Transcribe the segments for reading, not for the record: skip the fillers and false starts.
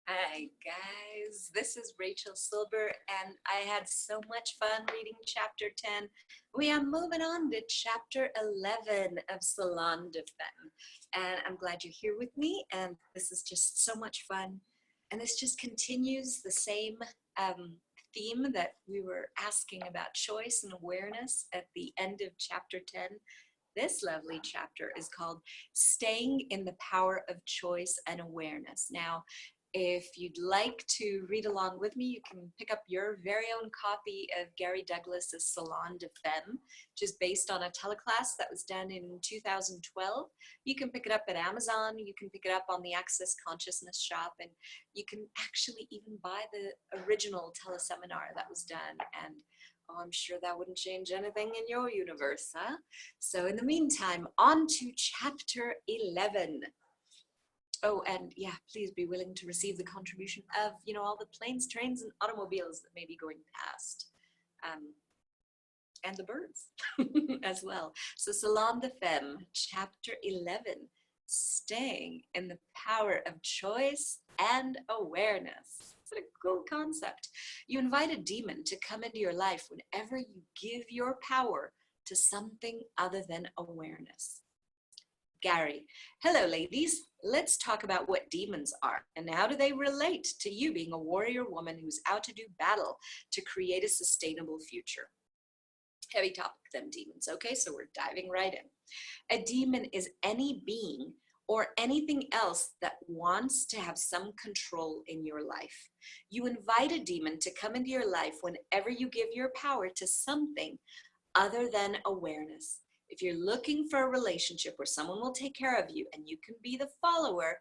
Hi guys, this is Rachel Silber and I had so much fun reading chapter 10. We are moving on to chapter 11 of Salon Des Femmes, and I'm glad you're here with me, and this is just so much fun, and this just continues the same theme that we were asking about choice and awareness at the end of chapter 10. This lovely chapter is called Staying in the Power of Choice and Awareness. Now, if you'd like to read along with me, you can pick up your very own copy of Gary Douglas's Salon Des Femmes, which is based on a teleclass that was done in 2012. You can pick it up at Amazon, you can pick it up on the Access Consciousness shop, and you can actually even buy the original teleseminar that was done. And oh, I'm sure that wouldn't change anything in your universe, huh? So in the meantime, on to chapter 11. Oh, and yeah, please be willing to receive the contribution of, all the planes, trains, and automobiles that may be going past. And the birds as well. So Salon des Femmes, chapter 11, Staying in the Power of Choice and Awareness. What a cool concept. You invite a demon to come into your life whenever you give your power to something other than awareness. Gary, hello ladies. Let's talk about what demons are and how do they relate to you being a warrior woman who's out to do battle to create a sustainable future. Heavy topic, them demons. Okay, so we're diving right in. A demon is any being or anything else that wants to have some control in your life. You invite a demon to come into your life whenever you give your power to something other than awareness. If you're looking for a relationship where someone will take care of you and you can be the follower,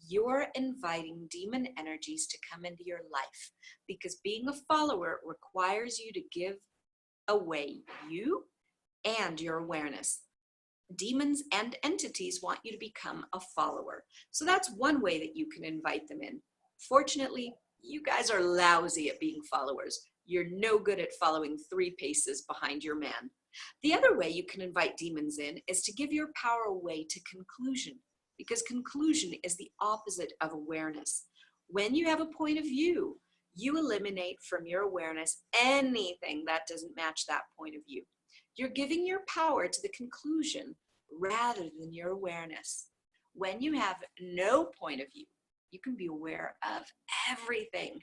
you're inviting demon energies to come into your life, because being a follower requires you to give away you and your awareness. Demons and entities want you to become a follower. So that's one way that you can invite them in. Fortunately, you guys are lousy at being followers. You're no good at following 3 paces behind your man. The other way you can invite demons in is to give your power away to conclusion, because conclusion is the opposite of awareness. When you have a point of view, you eliminate from your awareness anything that doesn't match that point of view. You're giving your power to the conclusion rather than your awareness. When you have no point of view, you can be aware of everything.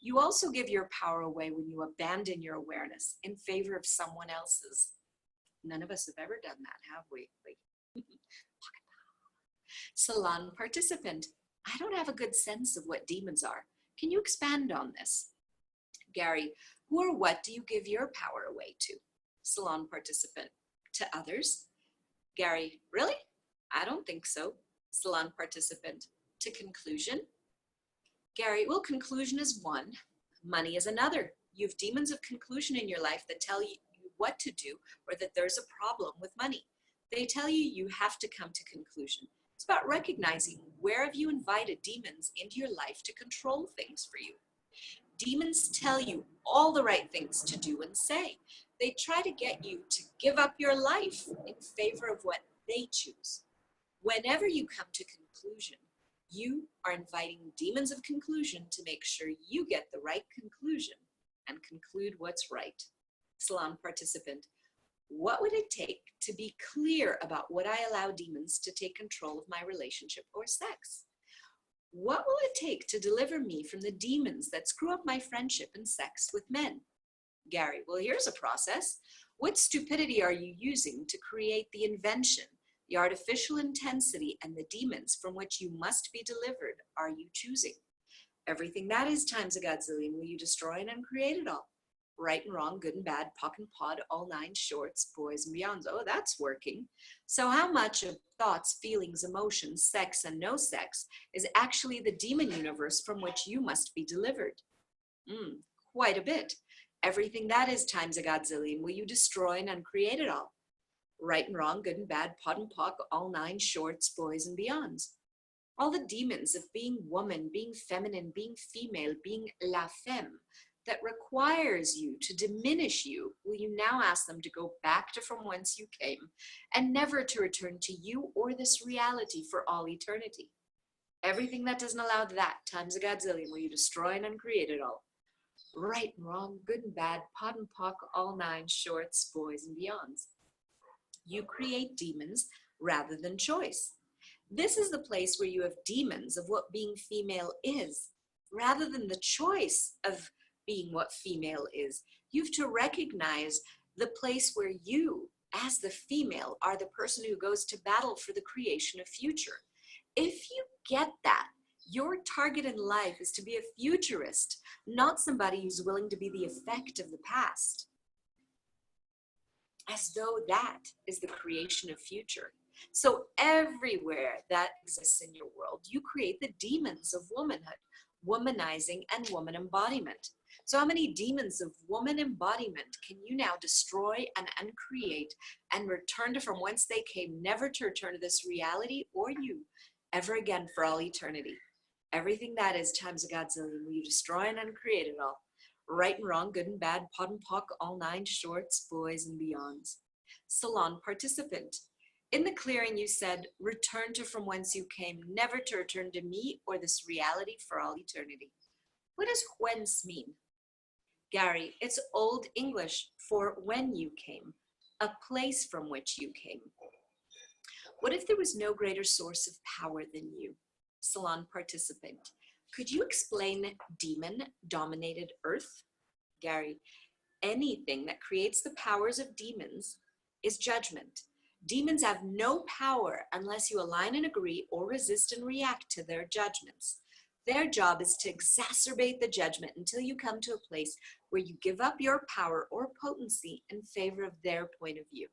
You also give your power away when you abandon your awareness in favor of someone else's. None of us have ever done that, have we? Salon participant, I don't have a good sense of what demons are. Can you expand on this? Gary, who or what do you give your power away to? Salon participant, to others. Gary, really? I don't think so. Salon participant, to conclusion. Gary, well, conclusion is one, money is another. You have demons of conclusion in your life that tell you what to do or that there's a problem with money. They tell you have to come to conclusion. It's about recognizing where have you invited demons into your life to control things for you. Demons tell you all the right things to do and say. They try to get you to give up your life in favor of what they choose. Whenever you come to conclusion, you are inviting demons of conclusion to make sure you get the right conclusion and conclude what's right. Salon participant, what would it take to be clear about what I allow demons to take control of my relationship or sex? What will it take to deliver me from the demons that screw up my friendship and sex with men? Gary, well, here's a process. What stupidity are you using to create the invention, the artificial intensity, and the demons from which you must be delivered are you choosing? Everything that is times a godzillion will you destroy and uncreate it all. Right and wrong, good and bad, pock and pod, all 9 shorts, boys and beyonds. Oh, that's working. So how much of thoughts, feelings, emotions, sex, and no sex is actually the demon universe from which you must be delivered? Quite a bit. Everything that is times a godzillion will you destroy and uncreate it all. Right and wrong, good and bad, pod and pock, all 9 shorts, boys and beyonds. All the demons of being woman, being feminine, being female, being la femme, that requires you to diminish you, will you now ask them to go back to from whence you came and never to return to you or this reality for all eternity? Everything that doesn't allow that times a godzillion, will you destroy and uncreate it all? Right and wrong, good and bad, pot and pock, all nine, shorts, boys and beyonds. You create demons rather than choice. This is the place where you have demons of what being female is, rather than the choice of being what female is. You have to recognize the place where you, as the female, are the person who goes to battle for the creation of future. If you get that, your target in life is to be a futurist, not somebody who's willing to be the effect of the past. As though that is the creation of future. So everywhere that exists in your world, you create the demons of womanhood, womanizing and woman embodiment. So how many demons of woman embodiment can you now destroy and uncreate and return to from whence they came, never to return to this reality or you ever again for all eternity? Everything that is times a godzillion, will you destroy and uncreate it all? Right and wrong, good and bad, pot and pock, all nine, shorts, boys and beyonds. Salon participant. In the clearing you said, return to from whence you came, never to return to me or this reality for all eternity. What does whence mean? Gary, it's Old English for when you came, a place from which you came. What if there was no greater source of power than you? Salon participant. Could you explain demon-dominated earth? Gary, anything that creates the powers of demons is judgment. Demons have no power unless you align and agree or resist and react to their judgments. Their job is to exacerbate the judgment until you come to a place where you give up your power or potency in favor of their point of view.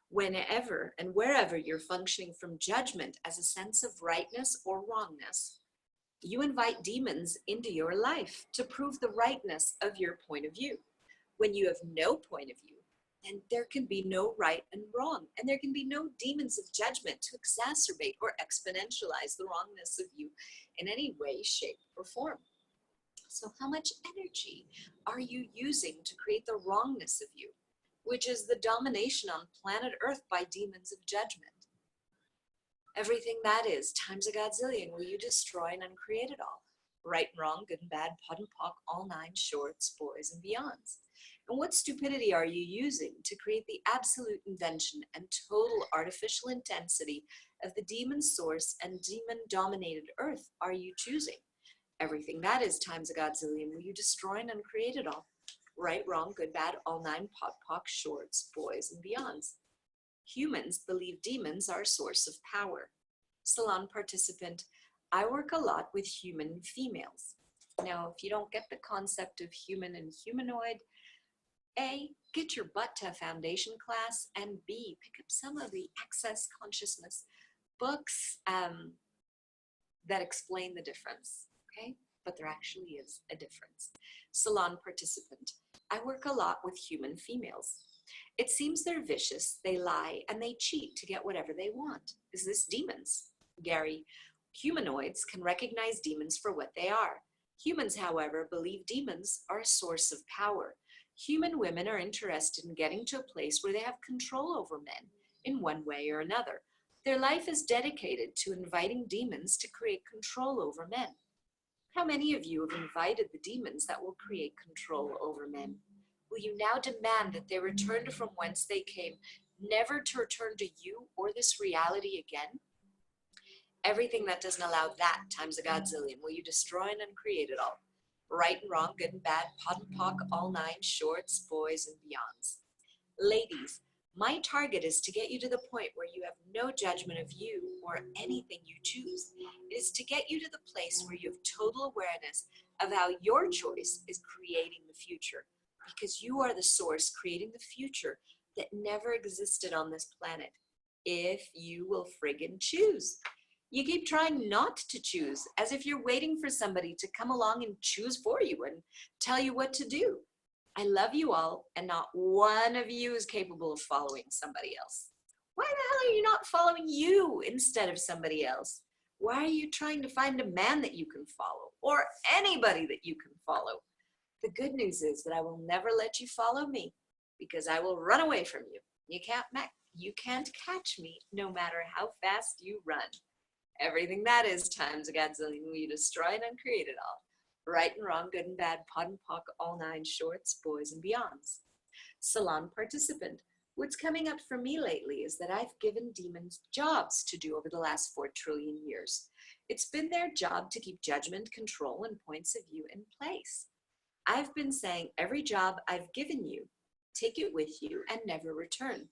Whenever and wherever you're functioning from judgment as a sense of rightness or wrongness, you invite demons into your life to prove the rightness of your point of view. When you have no point of view, then there can be no right and wrong, and there can be no demons of judgment to exacerbate or exponentialize the wrongness of you in any way, shape, or form. So how much energy are you using to create the wrongness of you, which is the domination on planet Earth by demons of judgment? Everything that is times a godzillion, will you destroy and uncreate it all? Right and wrong, good and bad, pot and pock, all nine, shorts, boys and beyonds. And what stupidity are you using to create the absolute invention and total artificial intensity of the demon source and demon-dominated earth are you choosing? Everything that is times a godzillion, will you destroy and uncreate it all? Right, wrong, good, bad, all nine, pot, pock, shorts, boys and beyonds. Humans believe demons are a source of power. Salon participant, I work a lot with human females. Now, if you don't get the concept of human and humanoid, A, get your butt to a foundation class, and B, pick up some of the access consciousness books that explain the difference, okay? But there actually is a difference. Salon participant, I work a lot with human females. It seems they're vicious, they lie, and they cheat to get whatever they want. Is this demons? Gary, humanoids can recognize demons for what they are. Humans, however, believe demons are a source of power. Human women are interested in getting to a place where they have control over men in one way or another. Their life is dedicated to inviting demons to create control over men. How many of you have invited the demons that will create control over men? Will you now demand that they return to from whence they came, never to return to you or this reality again? Everything that doesn't allow that times a godzillion, will you destroy and uncreate it all? Right and wrong, good and bad, pot and pock, all nine, shorts, boys and beyonds. Ladies, my target is to get you to the point where you have no judgment of you or anything you choose. It is to get you to the place where you have total awareness of how your choice is creating the future, because you are the source creating the future that never existed on this planet, if you will friggin' choose. You keep trying not to choose, as if you're waiting for somebody to come along and choose for you and tell you what to do. I love you all, and not one of you is capable of following somebody else. Why the hell are you not following you instead of somebody else? Why are you trying to find a man that you can follow, or anybody that you can follow? The good news is that I will never let you follow me, because I will run away from you. You can't catch me no matter how fast you run. Everything that is times a godzillion, will you destroy and uncreate it all? Right and wrong, good and bad, pod and pock, all nine shorts, boys and beyonds. Salon participant. What's coming up for me lately is that I've given demons jobs to do over the last 4 trillion years. It's been their job to keep judgment, control, and points of view in place. I've been saying every job I've given you, take it with you and never return.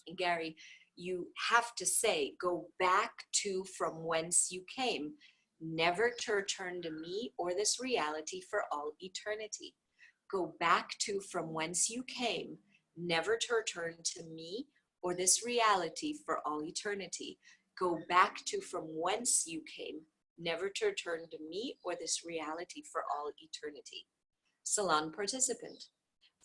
And Gary, you have to say, go back to from whence you came, never to return to me or this reality for all eternity. Go back to from whence you came, never to return to me or this reality for all eternity. Go back to from whence you came, never to return to me or this reality for all eternity. Salon participant.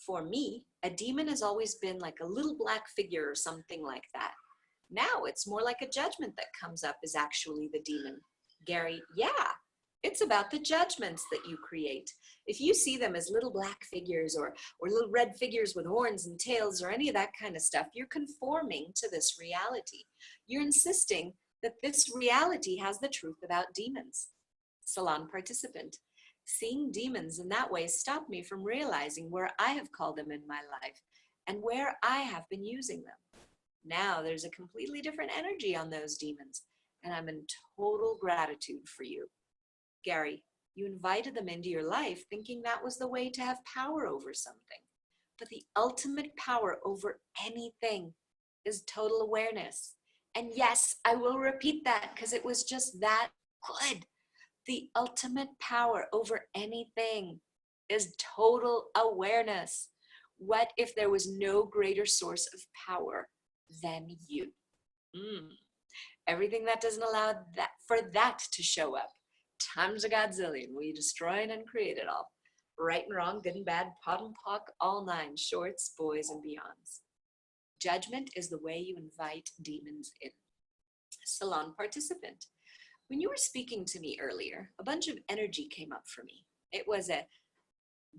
For me, a demon has always been like a little black figure or something like that. Now it's more like a judgment that comes up is actually the demon. Gary, yeah, it's about the judgments that you create. If you see them as little black figures or little red figures with horns and tails or any of that kind of stuff, you're conforming to this reality. You're insisting that this reality has the truth about demons. Salon participant. Seeing demons in that way stopped me from realizing where I have called them in my life and where I have been using them. Now there's a completely different energy on those demons, and I'm in total gratitude for you. Gary, you invited them into your life thinking that was the way to have power over something. But the ultimate power over anything is total awareness. And yes, I will repeat that because it was just that good. The ultimate power over anything is total awareness. What if there was no greater source of power than you? Everything that doesn't allow that for that to show up, times a godzillion, will you destroy and uncreate it all? Right and wrong, good and bad, pot and pock, all nine shorts, boys and beyonds. Judgment is the way you invite demons in. Salon participant. When you were speaking to me earlier, a bunch of energy came up for me. It was a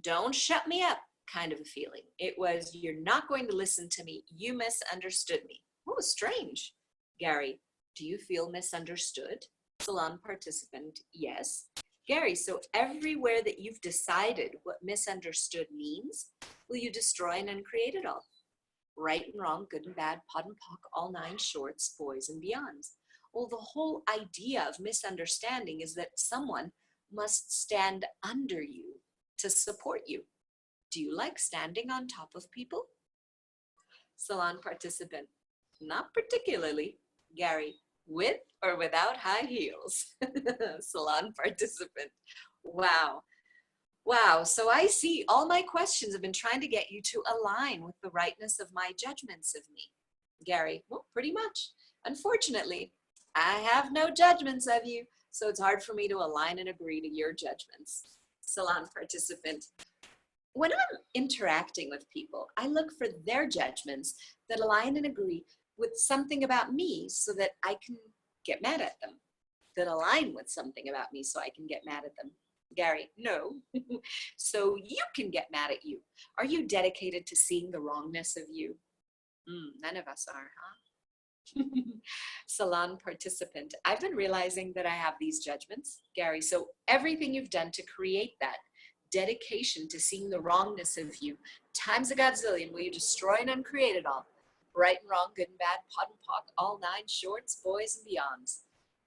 don't shut me up kind of a feeling. It was you're not going to listen to me. You misunderstood me. Oh, strange. Gary, do you feel misunderstood? Salon participant, yes. Gary, so everywhere that you've decided what misunderstood means, will you destroy and uncreate it all? Right and wrong, good and bad, pot and pock, all nine shorts, boys and beyonds. Well, the whole idea of misunderstanding is that someone must stand under you to support you. Do you like standing on top of people? Salon participant, not particularly. Gary, with or without high heels? Salon participant, wow. Wow, so I see all my questions have been trying to get you to align with the rightness of my judgments of me. Gary, well, pretty much. Unfortunately, I have no judgments of you, so it's hard for me to align and agree to your judgments. Salon participant, when I'm interacting with people, I look for their judgments that align and agree with something about me so that I can get mad at them, that align with something about me so I can get mad at them. Gary, no. So you can get mad at you. Are you dedicated to seeing the wrongness of you? None of us are, huh? Salon participant, I've been realizing that I have these judgments, Gary, so everything you've done to create that dedication to seeing the wrongness of you, times a godzillion, will you destroy and uncreate it all? Right and wrong, good and bad, pot and pock, all nine shorts, boys and beyonds.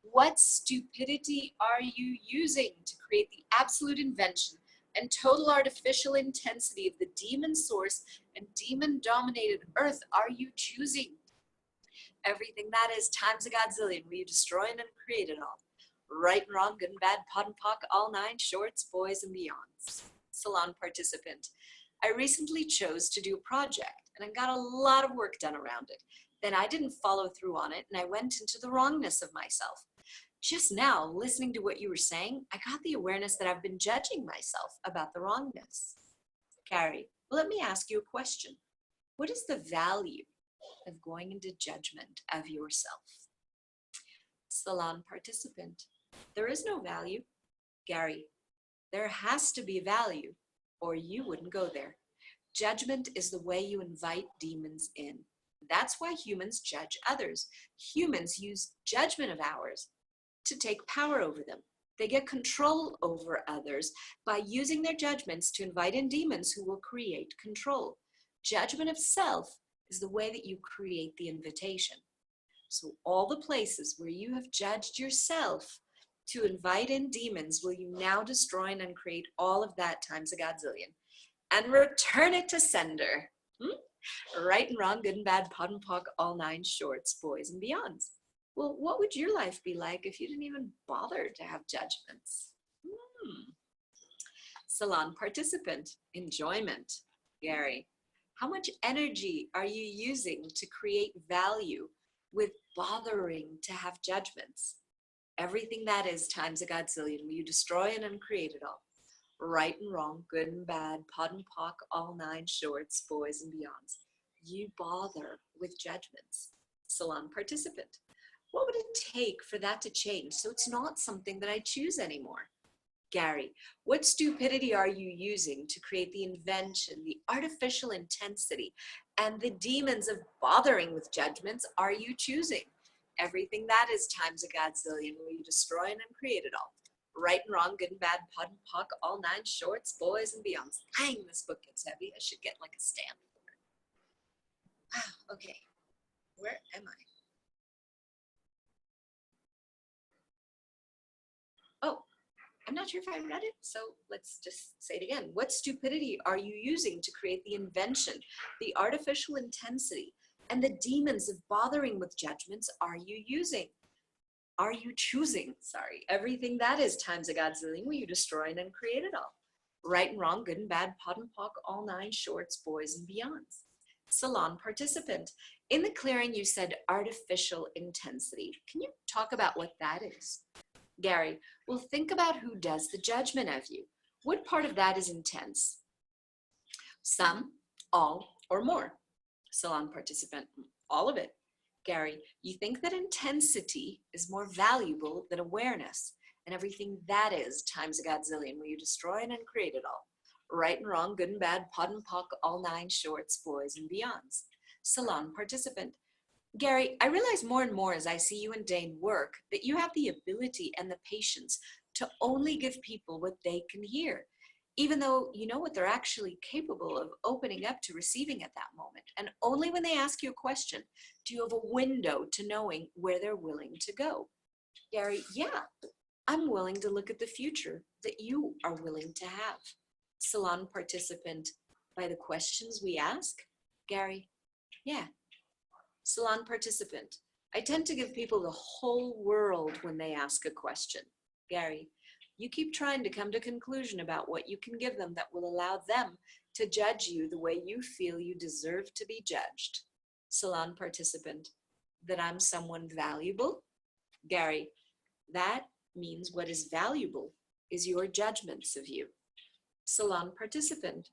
What stupidity are you using to create the absolute invention and total artificial intensity of the demon source and demon-dominated earth are you choosing? Everything that is times a godzillion, will you destroy and uncreate it all? Right and wrong, good and bad, pot and pock, all nine shorts, boys and beyonds. Salon participant, I recently chose to do a project and I got a lot of work done around it. Then I didn't follow through on it and I went into the wrongness of myself. Just now, listening to what you were saying, I got the awareness that I've been judging myself about the wrongness. Carrie, let me ask you a question. What is the value of going into judgment of yourself? Salon participant, there is no value. Gary, there has to be value or you wouldn't go there. Judgment is the way you invite demons in. That's why humans judge others. Humans use judgment of ours to take power over them. They get control over others by using their judgments to invite in demons who will create control. Judgment of self is the way that you create the invitation. So all the places where you have judged yourself to invite in demons, will you now destroy and uncreate all of that times a godzillion and return it to sender? Right and wrong, good and bad, pot and pock, all nine shorts, boys and beyonds. Well, what would your life be like if you didn't even bother to have judgments? Salon participant, enjoyment. Gary, how much energy are you using to create value with bothering to have judgments? Everything that is times a godzillion, will you destroy and uncreate it all? Right and wrong, good and bad, pot and pock, all nine shorts, boys and beyonds. You bother with judgments. Salon participant, what would it take for that to change so it's not something that I choose anymore? Gary, what stupidity are you using to create the invention, the artificial intensity, and the demons of bothering with judgments are you choosing? Everything that is times a godzillion, will you destroy and uncreate it all? Right and wrong, good and bad, pot and pock, all nine shorts, boys and beyonds. Dang, this book gets heavy. I should get like a stand for it. Wow, okay, where am I? Oh, I'm not sure if I read it, so let's just say it again. What stupidity are you using to create the invention, the artificial intensity, and the demons of bothering with judgments are you using? Are you choosing? Sorry, everything that is times a godzillion, will you destroy and uncreate it all? Right and wrong, good and bad, pot and pock, all nine shorts, boys and beyonds. Salon participant, in the clearing you said artificial intensity. Can you talk about what that is? Gary, well, think about who does the judgment of you. What part of that is intense? Some, all, or more? Salon participant, all of it. Gary, you think that intensity is more valuable than awareness, and everything that is times a godzillion, will you destroy and uncreate it all? Right and wrong, good and bad, pot and pock, all nine shorts, boys and beyonds. Salon participant, Gary, I realize more and more as I see you and Dane work that you have the ability and the patience to only give people what they can hear, even though you know what they're actually capable of opening up to receiving at that moment. And only when they ask you a question do you have a window to knowing where they're willing to go. Gary, yeah, I'm willing to look at the future that you are willing to have. Salon participant, by the questions we ask? Gary, yeah. Salon participant, I tend to give people the whole world when they ask a question. Gary, you keep trying to come to a conclusion about what you can give them that will allow them to judge you the way you feel you deserve to be judged. Salon participant, that I'm someone valuable? Gary, that means what is valuable is your judgments of you. Salon participant,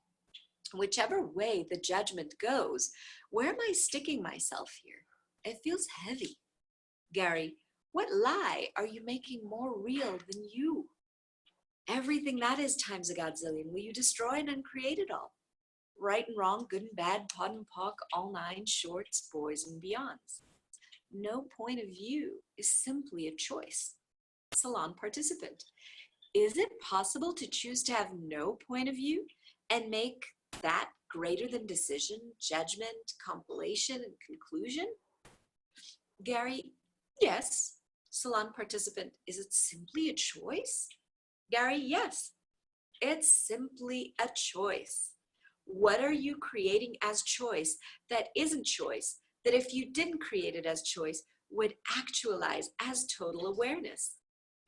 whichever way the judgment goes, where am I sticking myself here? It feels heavy. Gary, what lie are you making more real than you? Everything that is times a godzillion, will you destroy and uncreate it all? Right and wrong, good and bad, pot and pock, all nine shorts, boys and beyonds. No point of view is simply a choice. Salon participant, is it possible to choose to have no point of view and make that greater than decision, judgment, compilation, and conclusion? Gary, yes. Salon participant, is it simply a choice? Gary, yes. It's simply a choice. What are you creating as choice that isn't choice, that if you didn't create it as choice, would actualize as total awareness?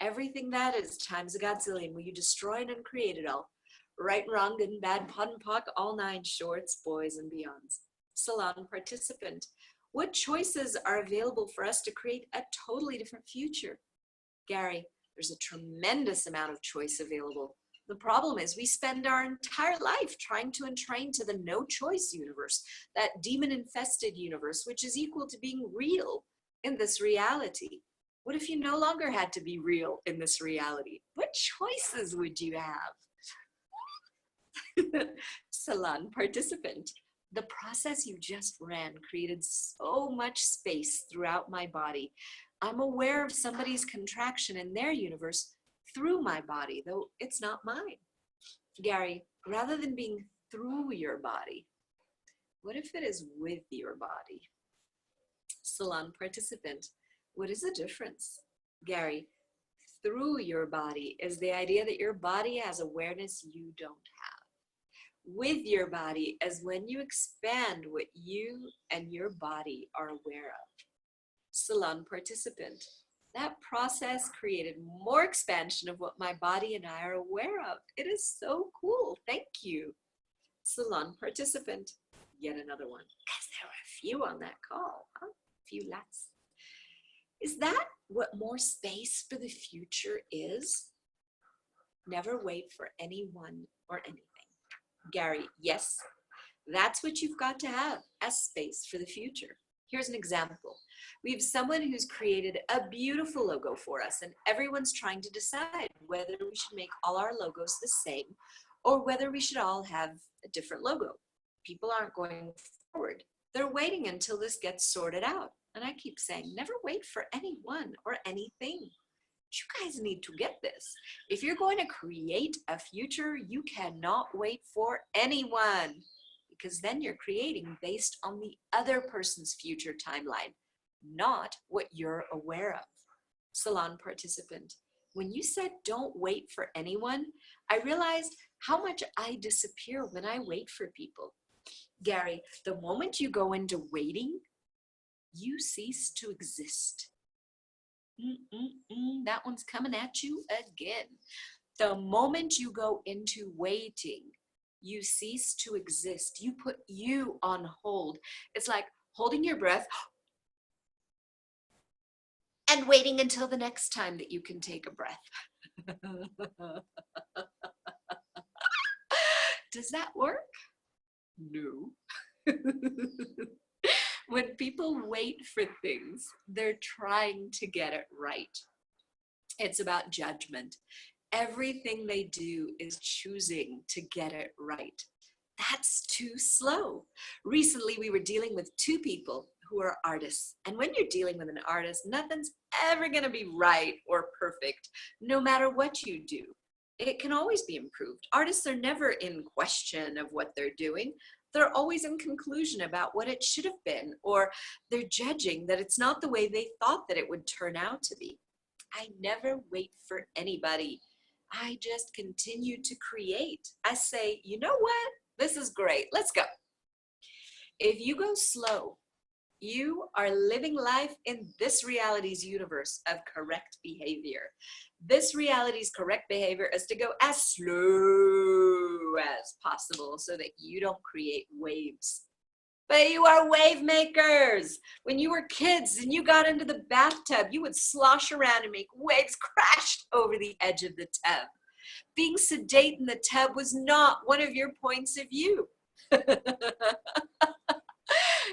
Everything that is times a godzillion, will you destroy and uncreate it all? Right and wrong, good and bad, pot and pock, all nine shorts, boys and beyonds. Salon participant, what choices are available for us to create a totally different future? Gary, there's a tremendous amount of choice available. The problem is we spend our entire life trying to entrain to the no choice universe, that demon infested universe, which is equal to being real in this reality. What if you no longer had to be real in this reality? What choices would you have? Salon participant, the process you just ran created so much space throughout my body. I'm aware of somebody's contraction in their universe through my body, though it's not mine. Gary, rather than being through your body, what if it is with your body? Salon participant, what is the difference? Gary, through your body is the idea that your body has awareness you don't have. With your body is when you expand what you and your body are aware of. Salon participant, that process created more expansion of what my body and I are aware of. It is so cool. Thank you. Salon participant, yet another one, because there were a few on that call, huh? A few lots. Is that what more space for the future is? Never wait for anyone or anything. Gary, yes, that's what you've got to have as space for the future. Here's an example. We have someone who's created a beautiful logo for us, and everyone's trying to decide whether we should make all our logos the same or whether we should all have a different logo. People aren't going forward. They're waiting until this gets sorted out. And I keep saying, never wait for anyone or anything. You guys need to get this. If you're going to create a future, you cannot wait for anyone, because then you're creating based on the other person's future timeline, not what you're aware of. Salon participant, when you said don't wait for anyone, I realized how much I disappear when I wait for people. Gary, the moment you go into waiting, you cease to exist. That one's coming at you again. The moment you go into waiting, you cease to exist. You put you on hold. It's like holding your breath and waiting until the next time that you can take a breath. Does that work? No. When people wait for things, they're trying to get it right. It's about judgment. Everything they do is choosing to get it right. That's too slow. Recently, we were dealing with two people who are artists. And when you're dealing with an artist, nothing's ever going to be right or perfect, no matter what you do. It can always be improved. Artists are never in question of what they're doing. They're always in conclusion about what it should have been, or they're judging that it's not the way they thought that it would turn out to be. I never wait for anybody. I just continue to create. I say, you know what? This is great. Let's go. If you go slow, you are living life in this reality's universe of correct behavior. This reality's correct behavior is to go as slow as possible so that you don't create waves. But you are wave makers. When you were kids and you got into the bathtub, you would slosh around and make waves crash over the edge of the tub. Being sedate in the tub was not one of your points of view.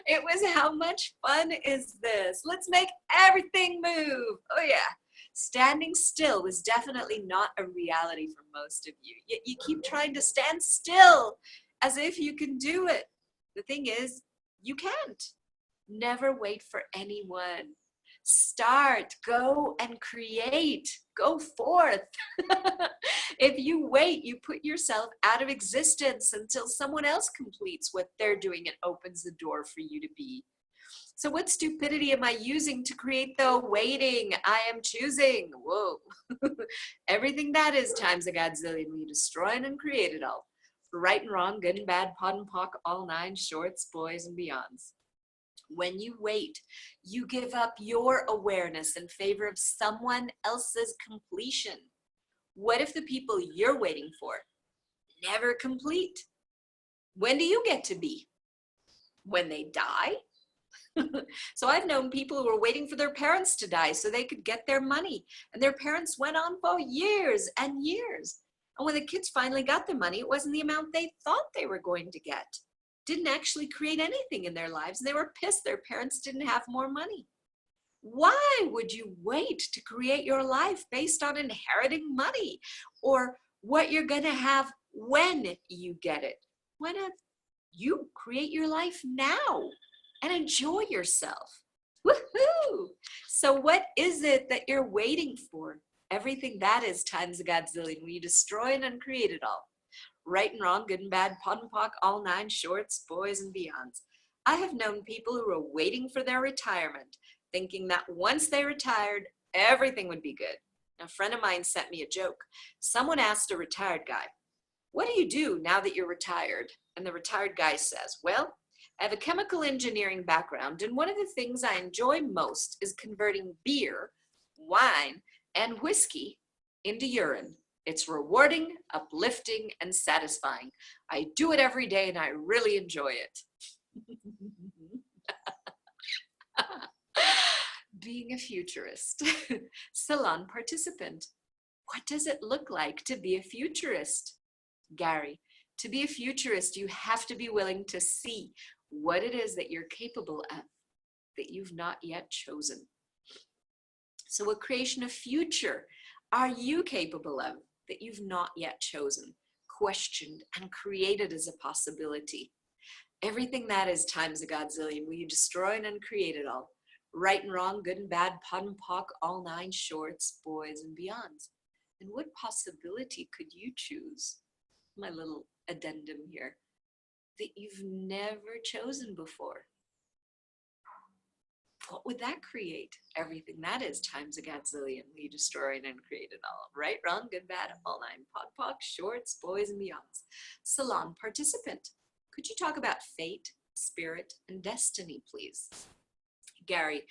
It was, how much fun is this? Let's make everything move. Oh yeah. Standing still was definitely not a reality for most of you. Yet you keep trying to stand still as if you can do it. The thing is, you can't. Never wait for anyone. Start, go and create. Go forth. If you wait, you put yourself out of existence until someone else completes what they're doing and opens the door for you to be. So what stupidity am I using to create the waiting I am choosing? Whoa. Everything that is times a godzillion, we destroy and create it all. Right and wrong, good and bad, pod and pock, all nine, shorts, boys, and beyonds. When you wait, you give up your awareness in favor of someone else's completion. What if the people you're waiting for never complete? When do you get to be? When they die? So I've known people who were waiting for their parents to die so they could get their money. And their parents went on for years and years. And when the kids finally got their money, it wasn't the amount they thought they were going to get. Didn't actually create anything in their lives. And they were pissed their parents didn't have more money. Why would you wait to create your life based on inheriting money or what you're going to have when you get it? Why not you create your life now and enjoy yourself? Woohoo! So what is it that you're waiting for? Everything that is times a godzillion. Will you destroy and uncreate it all? Right and wrong, good and bad, pod and pock, all nine shorts, boys and beyonds. I have known people who were waiting for their retirement, thinking that once they retired, everything would be good. A friend of mine sent me a joke. Someone asked a retired guy, "What do you do now that you're retired?" And the retired guy says, "Well, I have a chemical engineering background, and one of the things I enjoy most is converting beer, wine, and whiskey into urine. It's rewarding, uplifting, and satisfying. I do it every day, and I really enjoy it." Being a futurist. Salon participant. What does it look like to be a futurist? Gary, to be a futurist, you have to be willing to see what it is that you're capable of that you've not yet chosen. So what creation of future are you capable of that you've not yet chosen, questioned, and created as a possibility? Everything that is times a godzillion. Will you destroy and uncreate it all? Right and wrong, good and bad, pod and pock, all nine shorts, boys and beyonds. And what possibility could you choose? My little addendum here, that you've never chosen before. What would that create? Everything that is times a godzillion. We destroy and uncreate it all. Right, wrong, good, bad, all nine, pod, pock, shorts, boys and beyonds. Salon participant. Could you talk about fate, spirit, and destiny, please? Gary,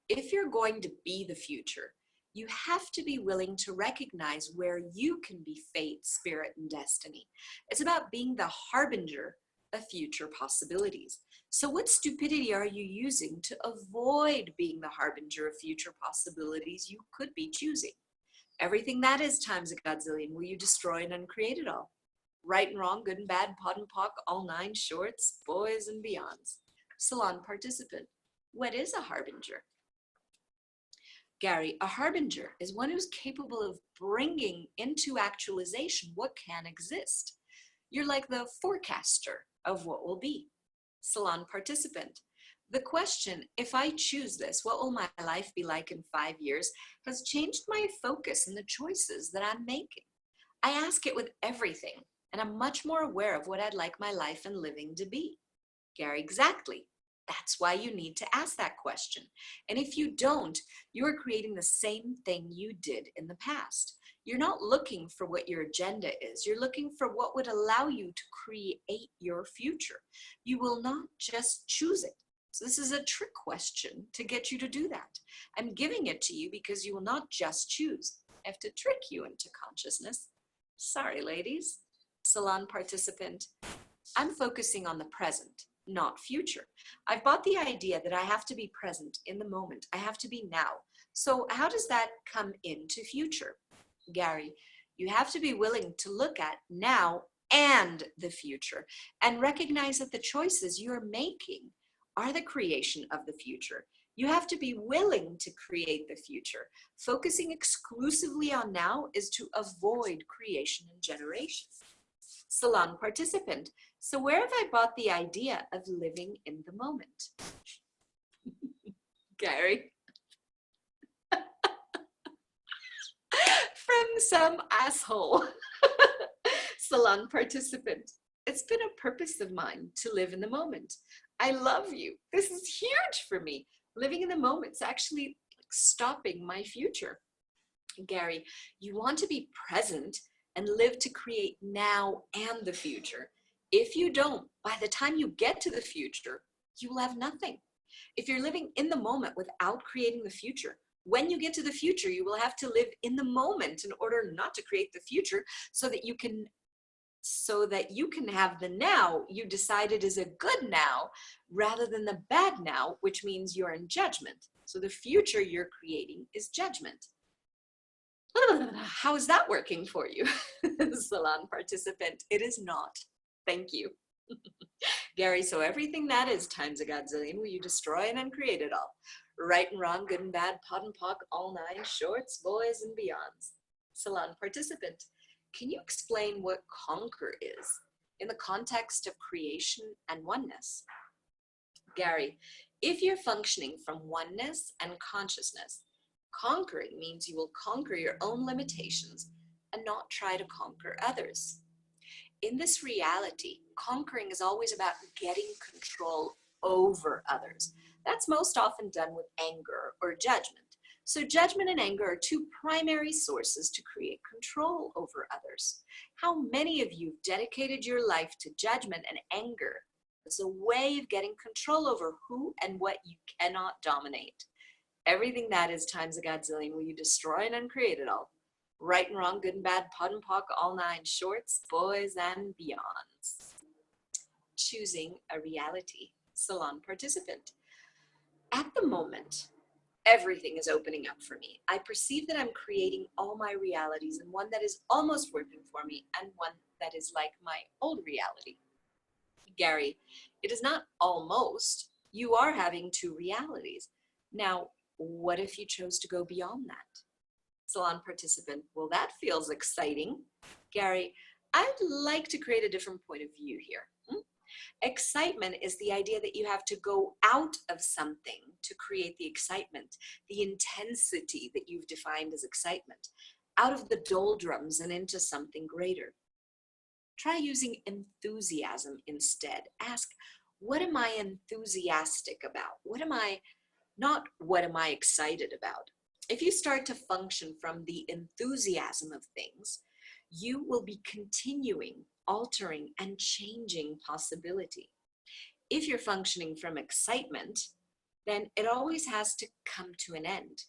if you're going to be the future, you have to be willing to recognize where you can be fate, spirit, and destiny. It's about being the harbinger of future possibilities. So what stupidity are you using to avoid being the harbinger of future possibilities you could be choosing? Everything that is times a godzillion. Will you destroy and uncreate it all? Right and wrong, good and bad, pod and pock, all nine shorts, boys and beyonds. Salon participant. What is a harbinger? Gary, a harbinger is one who's capable of bringing into actualization what can exist. You're like the forecaster of what will be. Salon participant. The question, if I choose this, what will my life be like in 5 years, has changed my focus and the choices that I'm making. I ask it with everything, and I'm much more aware of what I'd like my life and living to be. Gary, exactly. That's why you need to ask that question. And if you don't, you are creating the same thing you did in the past. You're not looking for what your agenda is. You're looking for what would allow you to create your future. You will not just choose it. So this is a trick question to get you to do that. I'm giving it to you because you will not just choose. I have to trick you into consciousness. Sorry, ladies. Salon participant. I'm focusing on the present, not future. I've bought the idea that I have to be present in the moment. I have to be now. So how does that come into future? Gary, you have to be willing to look at now and the future and recognize that the choices you're making are the creation of the future. You have to be willing to create the future. Focusing exclusively on now is to avoid creation and generation. Salon participant. So where have I bought the idea of living in the moment? Gary. From some asshole. Salon participant. It's been a purpose of mine to live in the moment. I love you. This is huge for me. Living in the moment's actually stopping my future. Gary, you want to be present and live to create now and the future. If you don't, by the time you get to the future, you will have nothing. If you're living in the moment without creating the future, when you get to the future, you will have to live in the moment in order not to create the future so that you can have the now you decided is a good now rather than the bad now, which means you're in judgment. So the future you're creating is judgment. How is that working for you? Salon participant, it is not. Thank you. Gary, so everything that is times a godzillion, will you destroy and uncreate it all? Right and wrong, good and bad, pod and pock, all nine shorts, boys and beyonds. Salon participant, can you explain what conquer is in the context of creation and oneness? Gary, If you're functioning from oneness and consciousness, conquering means you will conquer your own limitations and not try to conquer others. In this reality, conquering is always about getting control over others. That's most often done with anger or judgment. So judgment and anger are two primary sources to create control over others. How many of you have dedicated your life to judgment and anger as a way of getting control over who and what you cannot dominate? Everything that is times a godzillion will you destroy and uncreate it all. Right and wrong, good and bad, POD and POC, all nine shorts, boys and beyonds. Choosing a reality. Salon participant. At the moment, everything is opening up for me. I perceive that I'm creating all my realities, and one that is almost working for me and one that is like my old reality. Gary, it is not almost. You are having two realities. Now, what if you chose to go beyond that? Salon participant, well, that feels exciting. Gary, I'd like to create a different point of view here. Excitement is the idea that you have to go out of something to create the excitement, the intensity that you've defined as excitement, out of the doldrums and into something greater. Try using enthusiasm instead. Ask, what am I enthusiastic about? What am I excited about? If you start to function from the enthusiasm of things, you will be continuing, altering, and changing possibility. If you're functioning from excitement, then it always has to come to an end.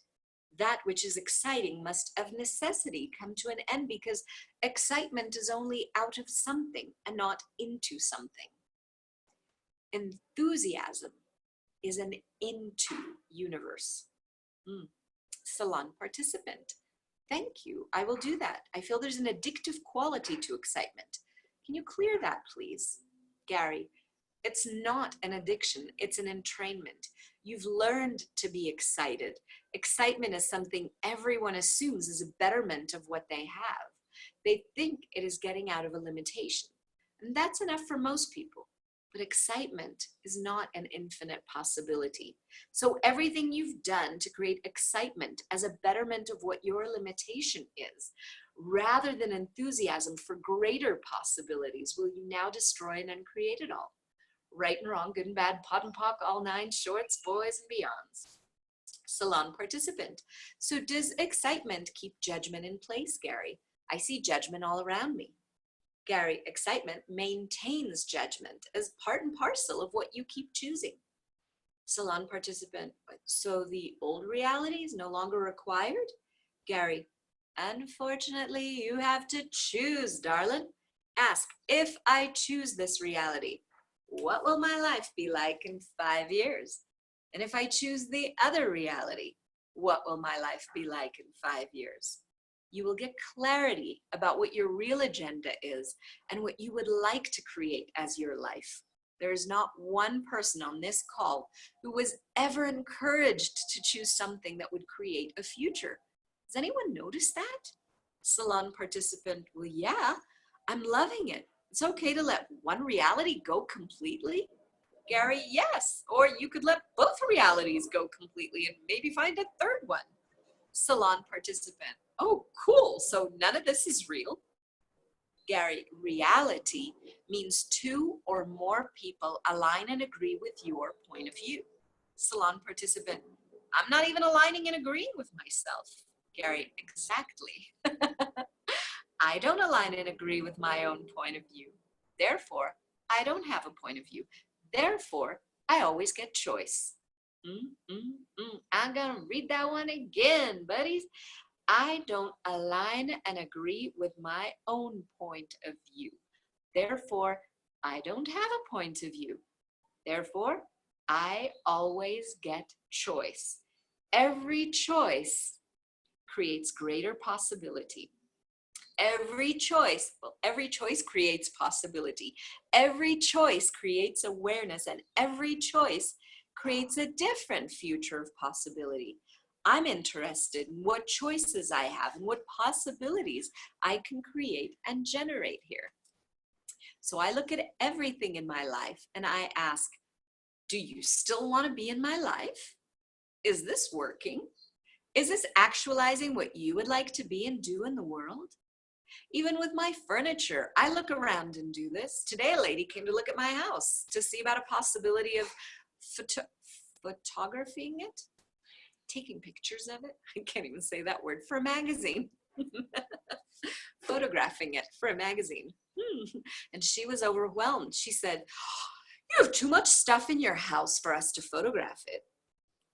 That which is exciting must of necessity come to an end, because excitement is only out of something and not into something. Enthusiasm is an into universe. Salon participant. Thank you. I will do that. I feel there's an addictive quality to excitement. Can you clear that, please? Gary, it's not an addiction. It's an entrainment. You've learned to be excited. Excitement is something everyone assumes is a betterment of what they have. They think it is getting out of a limitation. And that's enough for most people. But excitement is not an infinite possibility. So everything you've done to create excitement as a betterment of what your limitation is, rather than enthusiasm for greater possibilities, will you now destroy and uncreate it all. Right and wrong, good and bad, POD and POC, all nine shorts, boys and beyonds. Salon participant. So does excitement keep judgment in place, Gary? I see judgment all around me. Gary, excitement maintains judgment as part and parcel of what you keep choosing. Salon participant, so the old reality is no longer required? Gary, unfortunately, you have to choose, darling. Ask, if I choose this reality, what will my life be like in 5 years? And if I choose the other reality, what will my life be like in 5 years? You will get clarity about what your real agenda is and what you would like to create as your life. There is not one person on this call who was ever encouraged to choose something that would create a future. Does anyone notice that? Salon participant, well, yeah, I'm loving it. It's okay to let one reality go completely. Gary, yes, or you could let both realities go completely and maybe find a third one. Salon participant, oh, cool, so none of this is real. Gary, reality means two or more people align and agree with your point of view. Salon participant, I'm not even aligning and agreeing with myself. Gary, exactly. I don't align and agree with my own point of view. Therefore, I don't have a point of view. Therefore, I always get choice. I'm gonna read that one again, buddies. I don't align and agree with my own point of view. Therefore, I don't have a point of view. Therefore, I always get choice. Every choice creates greater possibility. Every choice creates possibility. Every choice creates awareness, and every choice creates a different future of possibility. I'm interested in what choices I have and what possibilities I can create and generate here. So I look at everything in my life and I ask, Do you still want to be in my life? Is this working? Is this actualizing what you would like to be and do in the world? Even with my furniture, I look around and do this. Today, a lady came to look at my house to see about a possibility of photographing it, taking pictures of it. I can't even say that word, for a magazine. Photographing it for a magazine. And she was overwhelmed. She said, "You have too much stuff in your house for us to photograph it."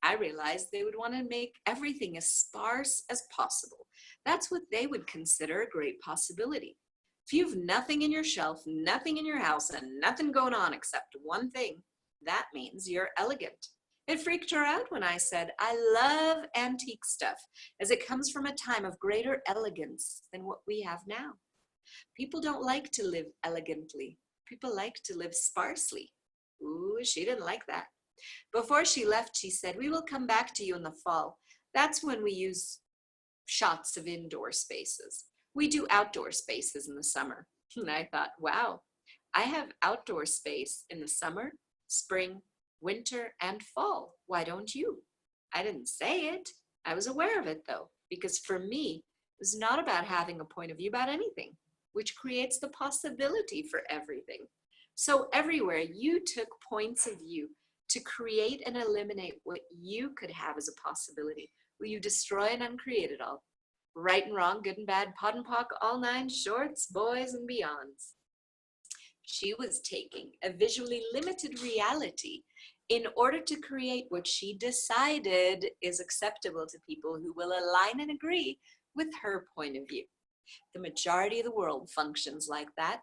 I realized they would want to make everything as sparse as possible. That's what they would consider a great possibility. If you have nothing in your shelf, nothing in your house, and nothing going on except one thing, that means you're elegant. It freaked her out when I said, I love antique stuff, as it comes from a time of greater elegance than what we have now. People don't like to live elegantly. People like to live sparsely. Ooh, she didn't like that. Before she left, she said, we will come back to you in the fall. That's when we use shots of indoor spaces. We do outdoor spaces in the summer. And I thought, wow, I have outdoor space in the summer, spring, winter, and fall. Why don't you? I didn't say it. I was aware of it though, because for me, it was not about having a point of view about anything, which creates the possibility for everything. So everywhere you took points of view to create and eliminate what you could have as a possibility, will you destroy and uncreate it all? Right and wrong, good and bad, pot and pock, all nine shorts, boys and beyonds. She was taking a visually limited reality in order to create what she decided is acceptable to people who will align and agree with her point of view. The majority of the world functions like that.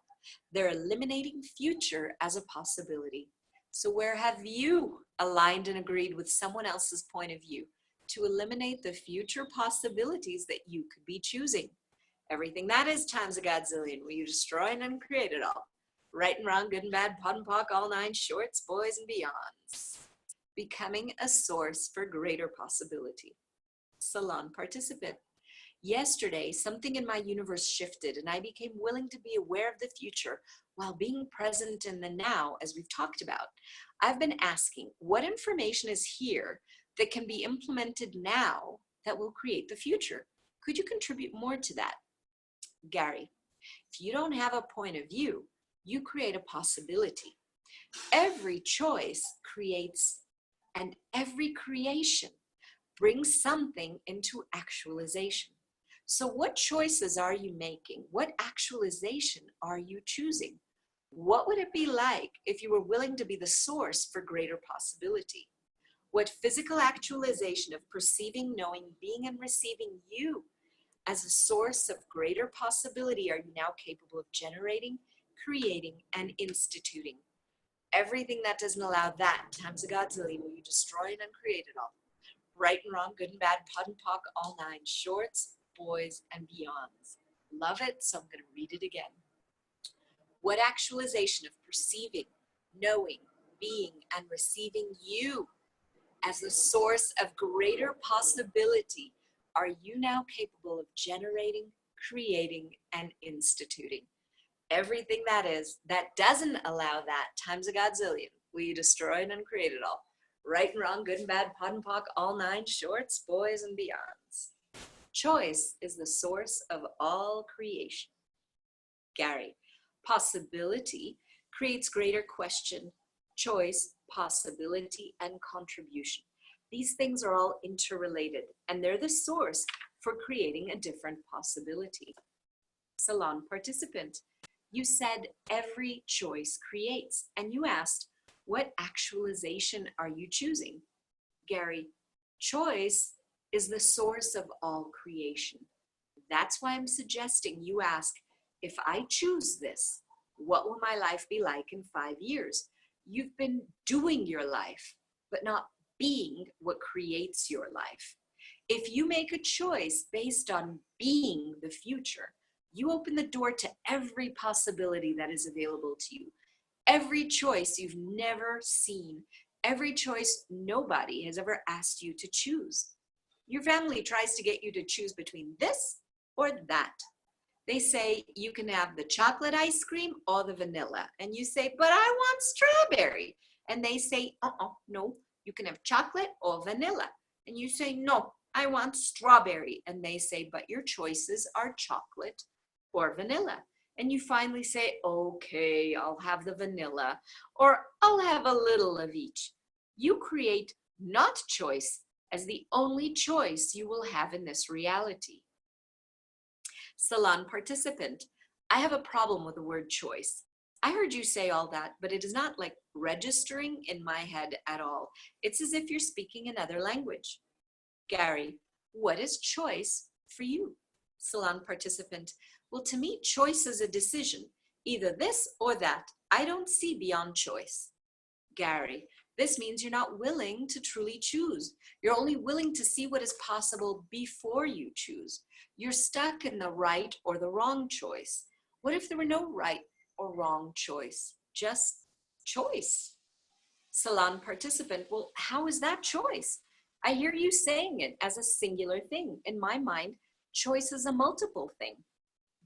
They're eliminating future as a possibility. So where have you aligned and agreed with someone else's point of view to eliminate the future possibilities that you could be choosing? Everything that is times a godzillion. Will you destroy and uncreate it all? Right and wrong, good and bad, pot and pock, all nine shorts, boys and beyonds. Becoming a source for greater possibility. Salon participant. Yesterday, something in my universe shifted and I became willing to be aware of the future while being present in the now, as we've talked about. I've been asking, what information is here that can be implemented now that will create the future? Could you contribute more to that? Gary, if you don't have a point of view, you create a possibility. Every choice creates, and every creation brings something into actualization. So what choices are you making? What actualization are you choosing? What would it be like if you were willing to be the source for greater possibility? What physical actualization of perceiving, knowing, being, and receiving you as a source of greater possibility are you now capable of generating, creating, and instituting? Everything that doesn't allow that times a godzillion will you destroy and uncreate it all. Right and wrong, good and bad, pot and pock, all nine shorts, boys, and beyonds. Love it, so I'm going to read it again. What actualization of perceiving, knowing, being, and receiving you as the source of greater possibility are you now capable of generating, creating, and instituting? Everything that is, that doesn't allow that times a godzillion, will you destroy and uncreate it all? Right and wrong, good and bad, pot and pock, all nine shorts, boys, and beyonds. Choice is the source of all creation. Gary, possibility creates greater question, choice, possibility, and contribution. These things are all interrelated, and they're the source for creating a different possibility. Salon participant, you said every choice creates, and you asked, what actualization are you choosing? Gary, choice is the source of all creation. That's why I'm suggesting you ask, if I choose this, what will my life be like in 5 years? You've been doing your life, but not being what creates your life. If you make a choice based on being the future, you open the door to every possibility that is available to you. Every choice you've never seen, every choice nobody has ever asked you to choose. Your family tries to get you to choose between this or that. They say you can have the chocolate ice cream or the vanilla. And you say, but I want strawberry. And they say, no, you can have chocolate or vanilla. And you say, no, I want strawberry. And they say, but your choices are chocolate or vanilla. And you finally say, okay, I'll have the vanilla, or I'll have a little of each. You create not choice as the only choice you will have in this reality. Salon participant, I have a problem with the word choice. I heard you say all that, but it is not like registering in my head at all. It's as if you're speaking another language. Gary, what is choice for you? Salon participant, well, to me, choice is a decision, either this or that. I don't see beyond choice. Gary, this means you're not willing to truly choose. You're only willing to see what is possible before you choose. You're stuck in the right or the wrong choice. What if there were no right or wrong choice? Just choice. Salon participant, well, how is that choice? I hear you saying it as a singular thing. In my mind, choice is a multiple thing.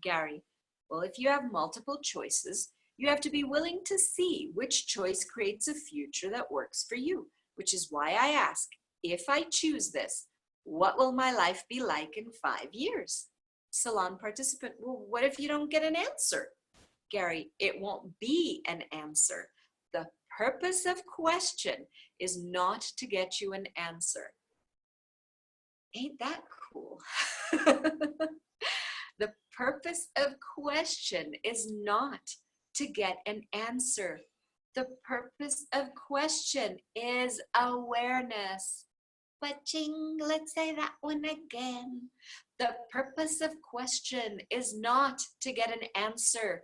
Gary, well, if you have multiple choices, you have to be willing to see which choice creates a future that works for you, which is why I ask, if I choose this, what will my life be like in 5 years? Salon participant, well, what if you don't get an answer? Gary, it won't be an answer. The purpose of question is not to get you an answer. Ain't that cool? The purpose of question is not to get an answer. The purpose of question is awareness. But ching, let's say that one again. The purpose of question is not to get an answer.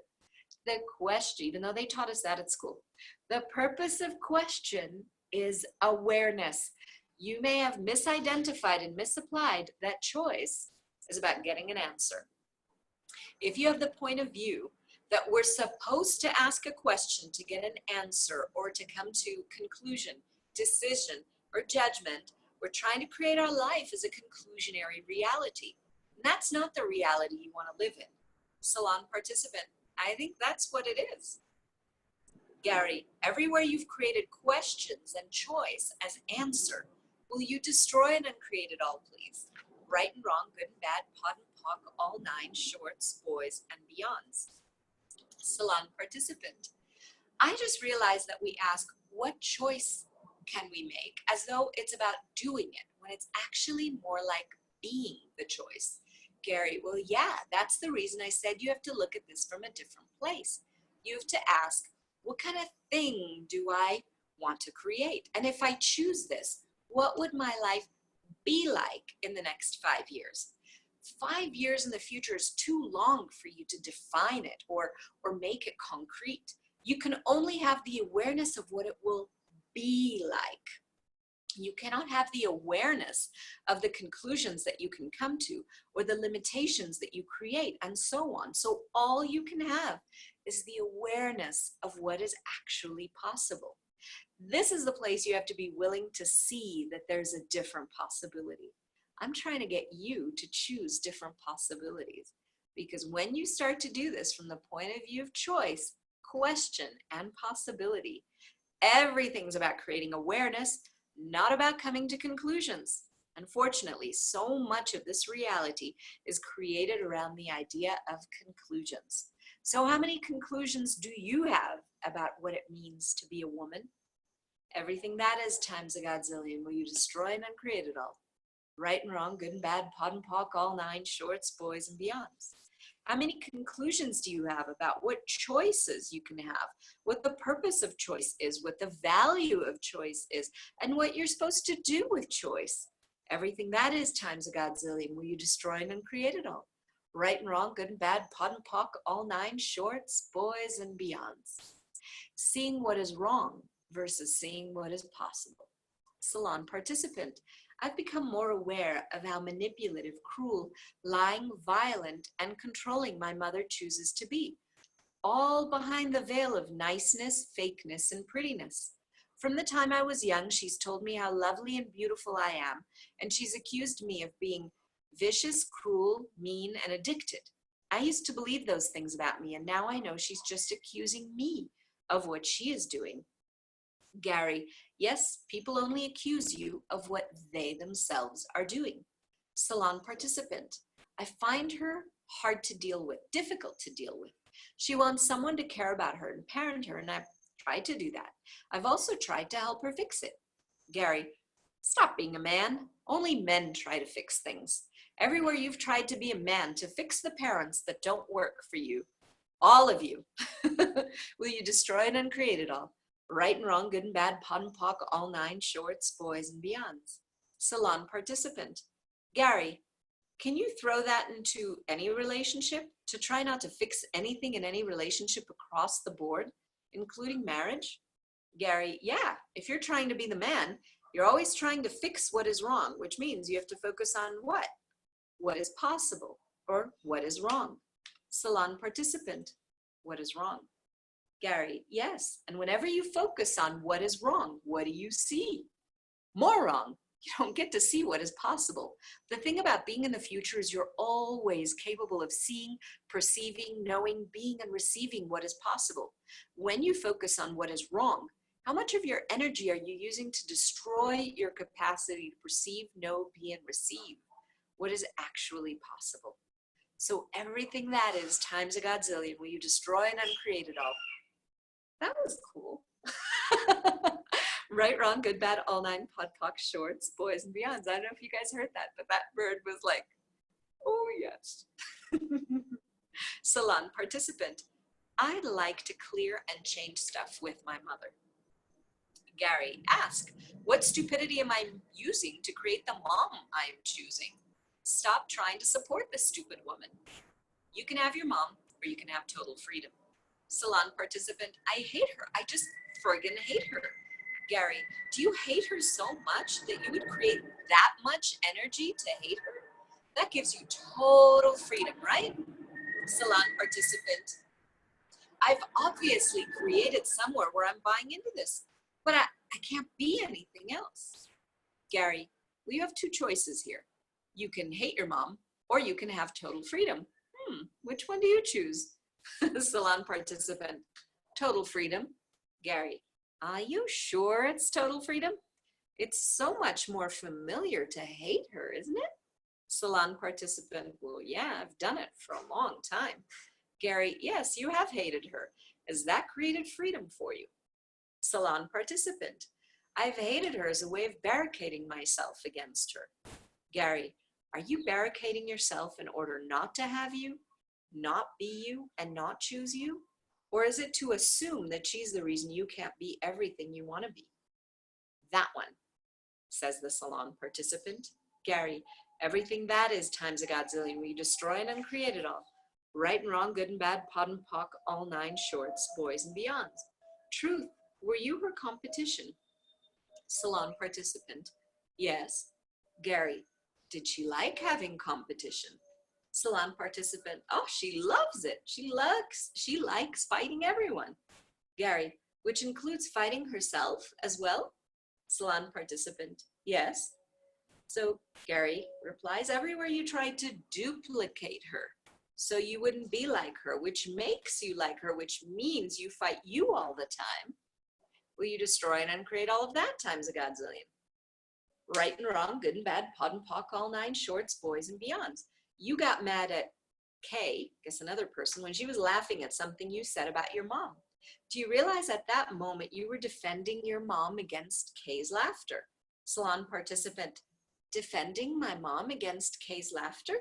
The question, even though they taught us that at school, the purpose of question is awareness. You may have misidentified and misapplied that choice is about getting an answer. If you have the point of view that we're supposed to ask a question to get an answer or to come to conclusion, decision, or judgment, we're trying to create our life as a conclusionary reality. And that's not the reality you want to live in. Salon participant, I think that's what it is. Gary, everywhere you've created questions and choice as answer, will you destroy and uncreate it all, please? Right and wrong, good and bad, pot and pock, all nine, shorts, boys, and beyonds. Salon participant, I just realized that we ask, what choice can we make? As though it's about doing it, when it's actually more like being the choice. Gary, well, yeah, that's the reason I said you have to look at this from a different place. You have to ask, what kind of thing do I want to create? And if I choose this, what would my life be like in the next 5 years? 5 years in the future is too long for you to define it or make it concrete. You can only have the awareness of what it will be like. You cannot have the awareness of the conclusions that you can come to or the limitations that you create and so on. So all you can have is the awareness of what is actually possible. This is the place you have to be willing to see that there's a different possibility. I'm trying to get you to choose different possibilities, because when you start to do this from the point of view of choice, question, and possibility, everything's about creating awareness, not about coming to conclusions. Unfortunately, so much of this reality is created around the idea of conclusions. So how many conclusions do you have about what it means to be a woman? Everything that is times a godzillion. Will you destroy and uncreate it all? Right and wrong, good and bad, pot and pock, all nine, shorts, boys, and beyonds. How many conclusions do you have about what choices you can have, what the purpose of choice is, what the value of choice is, and what you're supposed to do with choice? Everything that is times a godzillion. Will you destroy and uncreate it all? Right and wrong, good and bad, pot and pock, all nine, shorts, boys, and beyonds. Seeing what is wrong versus seeing what is possible. Salon participant, I've become more aware of how manipulative, cruel, lying, violent, and controlling my mother chooses to be, all behind the veil of niceness, fakeness, and prettiness. From the time I was young, she's told me how lovely and beautiful I am, and she's accused me of being vicious, cruel, mean, and addicted. I used to believe those things about me, and now I know she's just accusing me of what she is doing. Gary, yes, people only accuse you of what they themselves are doing. Salon participant, I find her hard to deal with, difficult to deal with. She wants someone to care about her and parent her, and I've tried to do that. I've also tried to help her fix it. Gary, stop being a man. Only men try to fix things. Everywhere you've tried to be a man to fix the parents that don't work for you, all of you, will you destroy and uncreate it all? Right and wrong, good and bad, POD and POC, all nine, shorts, boys and beyonds. Salon participant, Gary, can you throw that into any relationship to try not to fix anything in any relationship across the board, including marriage? Gary, yeah, if you're trying to be the man, you're always trying to fix what is wrong, which means you have to focus on what? What is possible or what is wrong? Salon participant, what is wrong? Gary, yes, and whenever you focus on what is wrong, what do you see? More wrong. You don't get to see what is possible. The thing about being in the future is you're always capable of seeing, perceiving, knowing, being, and receiving what is possible. When you focus on what is wrong, how much of your energy are you using to destroy your capacity to perceive, know, be, and receive what is actually possible? So everything that is times a godzillion, will you destroy and uncreate it all? That was cool. Right, wrong, good, bad, all nine, POD, POC, shorts, boys and beyonds. I don't know if you guys heard that, but that bird was like, oh yes. Salon participant, I'd like to clear and change stuff with my mother. Gary, ask, what stupidity am I using to create the mom I am choosing? Stop trying to support this stupid woman. You can have your mom, or you can have total freedom. Salon participant, I hate her. I just friggin' hate her. Gary, do you hate her so much that you would create that much energy to hate her? That gives you total freedom, right? Salon participant, I've obviously created somewhere where I'm buying into this, but I can't be anything else. Gary, well, you have two choices here. You can hate your mom, or you can have total freedom. Which one do you choose? Salon participant, total freedom. Gary, are you sure it's total freedom? It's so much more familiar to hate her, isn't it? Salon participant, well, yeah, I've done it for a long time. Gary, yes, you have hated her. Has that created freedom for you? Salon participant, I've hated her as a way of barricading myself against her. Gary, are you barricading yourself in order not to have you, not be you, and not choose you? Or is it to assume that she's the reason you can't be everything you want to be? That one, says the salon participant. Gary, everything that is times a godzillion, we destroy and uncreate it all. Right and wrong, good and bad, POD and POC, all nine, shorts, boys and beyonds. Truth, were you her competition? Salon participant, yes. Gary, did she like having competition? Salon participant, oh, she loves it. She likes fighting everyone. Gary, which includes fighting herself as well? Salon participant, yes. So Gary replies, everywhere you try to duplicate her so you wouldn't be like her, which makes you like her, which means you fight you all the time. Will you destroy and uncreate all of that times a godzillion? Right and wrong, good and bad, POD and POC, all nine, shorts, boys and beyonds. You got mad at Kay, guess another person, when she was laughing at something you said about your mom. Do you realize at that moment you were defending your mom against Kay's laughter? Salon participant, defending my mom against Kay's laughter?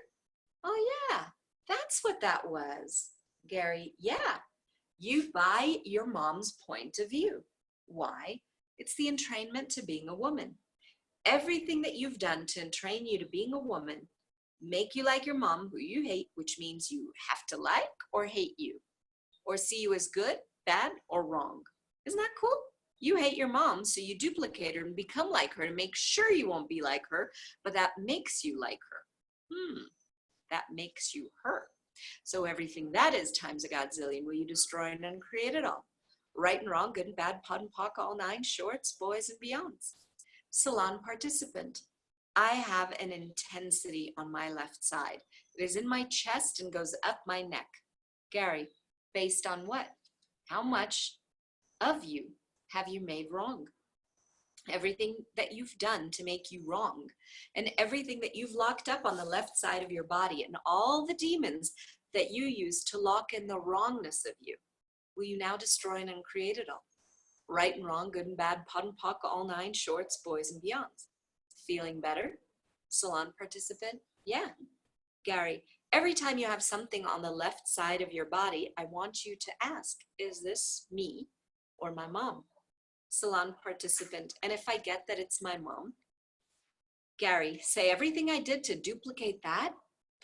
Oh yeah, that's what that was. Gary, yeah, you buy your mom's point of view. Why? It's the entrainment to being a woman. Everything that you've done to entrain you to being a woman, make you like your mom, who you hate, which means you have to like or hate you, or see you as good, bad, or wrong. Isn't that cool? You hate your mom, so you duplicate her and become like her to make sure you won't be like her, but that makes you like her. That makes you her. So everything that is times a godzillion, will you destroy and uncreate it all? Right and wrong, good and bad, POD and POC, all nine, shorts, boys and beyonds. Salon participant, I have an intensity on my left side. It is in my chest and goes up my neck. Gary, based on what? How much of you have you made wrong? Everything that you've done to make you wrong, and everything that you've locked up on the left side of your body, and all the demons that you use to lock in the wrongness of you, will you now destroy and uncreate it all? Right and wrong, good and bad, POD and POC, all nine shorts, boys and beyonds. Feeling better? Salon participant? Yeah. Gary, every time you have something on the left side of your body, I want you to ask, is this me or my mom? Salon participant, and if I get that it's my mom? Gary, say everything I did to duplicate that,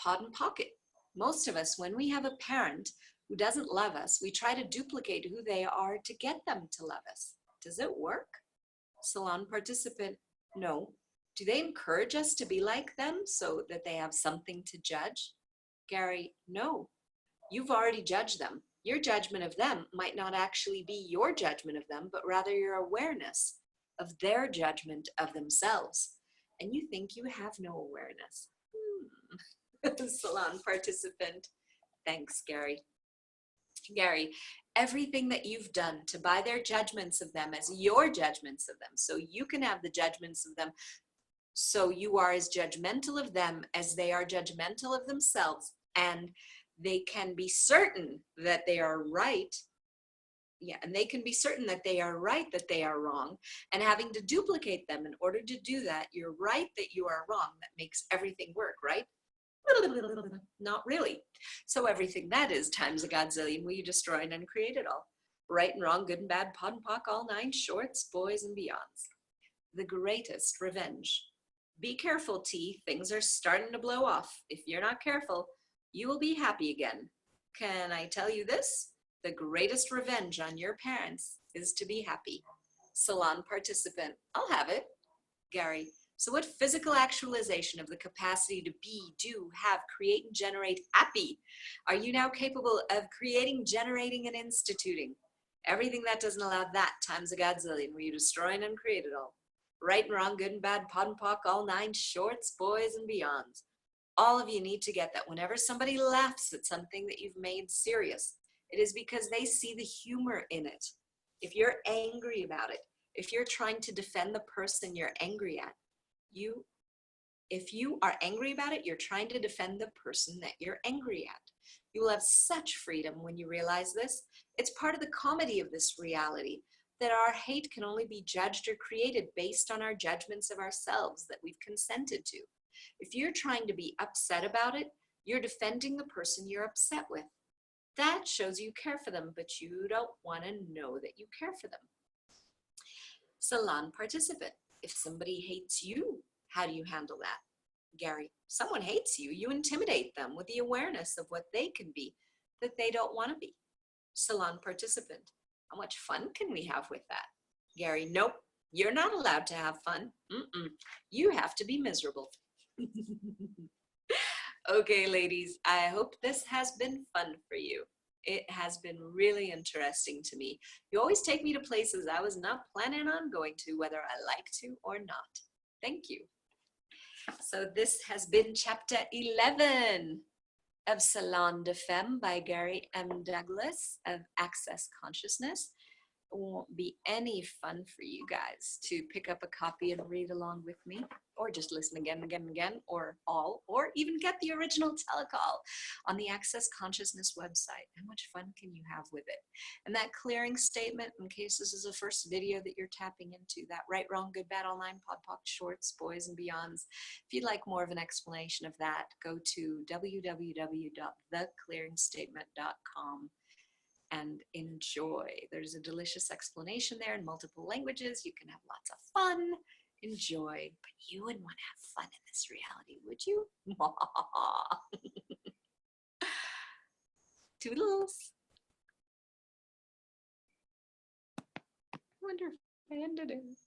POD and pocket. Most of us, when we have a parent who doesn't love us, we try to duplicate who they are to get them to love us. Does it work? Salon participant, no. Do they encourage us to be like them so that they have something to judge? Gary, no. You've already judged them. Your judgment of them might not actually be your judgment of them, but rather your awareness of their judgment of themselves. And you think you have no awareness. Salon participant, thanks, Gary. Gary, everything that you've done to buy their judgments of them as your judgments of them, so you can have the judgments of them, so you are as judgmental of them as they are judgmental of themselves, and they can be certain that they are right. Yeah, and they can be certain that they are right, that they are wrong, and having to duplicate them in order to do that, you're right that you are wrong. That makes everything work, right? Not really. So everything that is times a godzillion, will you destroy and uncreate it all? Right and wrong, good and bad, POD and POC, all nine shorts, boys and beyonds. The greatest revenge. Be careful, T. Things are starting to blow off. If you're not careful, you will be happy again. Can I tell you this? The greatest revenge on your parents is to be happy. Salon participant, I'll have it. Gary, so what physical actualization of the capacity to be, do, have, create, and generate happy are you now capable of creating, generating, and instituting? Everything that doesn't allow that times a godzillion, where you destroy and uncreate it all. Right and wrong, good and bad, POD and POC, all nine shorts, boys and beyonds. All of you need to get that whenever somebody laughs at something that you've made serious, it is because they see the humor in it. If you're angry about it, if you're trying to defend the person you're angry at, if you are angry about it, you're trying to defend the person that you're angry at. You will have such freedom when you realize this. It's part of the comedy of this reality that our hate can only be judged or created based on our judgments of ourselves that we've consented to. If you're trying to be upset about it, you're defending the person you're upset with. That shows you care for them, but you don't want to know that you care for them. Salon participant, if somebody hates you, how do you handle that? Gary, someone hates you, you intimidate them with the awareness of what they can be that they don't want to be. Salon participant, how much fun can we have with that? Gary, nope, you're not allowed to have fun. You have to be miserable. Okay, ladies, I hope this has been fun for you. It has been really interesting to me. You always take me to places I was not planning on going to, whether I like to or not. Thank you. So this has been chapter 11 of Salon Des Femmes by Gary M. Douglas of Access Consciousness. It won't be any fun for you guys to pick up a copy and read along with me, or just listen again and again and again, or all, or even get the original telecall on the Access Consciousness website. How much fun can you have with it? And that clearing statement, in case this is the first video that you're tapping into, that right, wrong, good, bad, all nine, POD, POC, shorts, boys and beyonds. If you'd like more of an explanation of that, go to www.theclearingstatement.com. and enjoy. There's a delicious explanation there in multiple languages. You can have lots of fun, enjoy, but you wouldn't want to have fun in this reality, would you? Toodles. I wonder if I ended it.